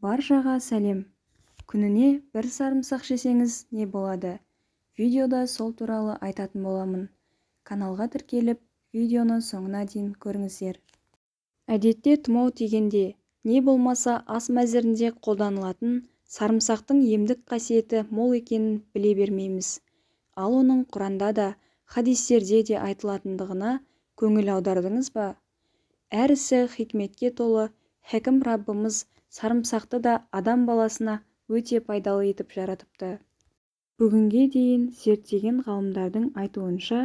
Баршаға сәлем. Күніне бір сарымсақ жесеңіз не болады? Видеода сол туралы айтатын боламын. Каналға тіркеліп, видеоны соңына дейін көріңіздер. Әдетте тұмау тигенде, не болмаса ас мәзірінде қолданылатын сарымсақтың емдік қасиеті мол екенін біле бермейміз. Ал оның Құранда да, хадистерде де айтылатындығына көңіл аудардыңыз ба? Әр ісі хикметке толы, Хәкім Раббымыз сарымсақты да адам баласына өте пайдалы етіп жаратыпты. Бүгінге дейін зерттеген ғалымдардың айтуынша,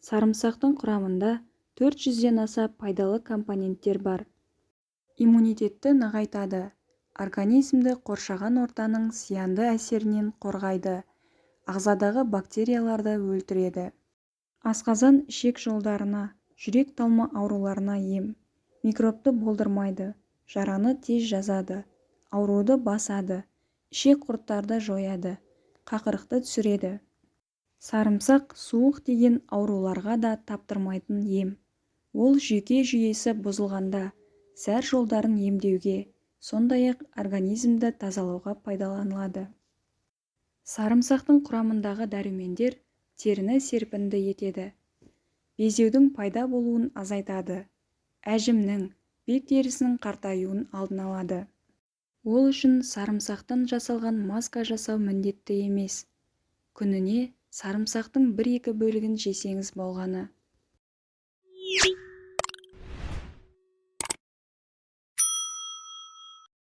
сарымсақтың құрамында 400-ден аса пайдалы компоненттер бар. Иммунитетті нығайтады, организмді қоршаған ортаның зиянды әсерінен қорғайды, ағзадағы бактерияларды өлтіреді. Асқазан ішек жолдарына, жүрек талма ауруларына ем, микробты болдырмайды, жараны тез жазады, ауруды басады, ішек құрттарды жояды, қақырықты түсіреді. Сарымсақ суық деген ауруларға да таптырмайтын ем. Ол жүйке жүйесі бұзылғанда, зәр жолдарын емдеуге, сондай-ақ организмді тазалауға пайдаланылады. Сарымсақтың құрамындағы дәрумендер теріні серпінді етеді. Безеудің пайда болуын азайтады. Әжімнің, бет терісінің қартаюын алдын алады. Ол үшін сарымсақтан жасалған маска жасау міндетті емес. Күніне сарымсақтың 1-2 бөлігін жесеңіз болғаны.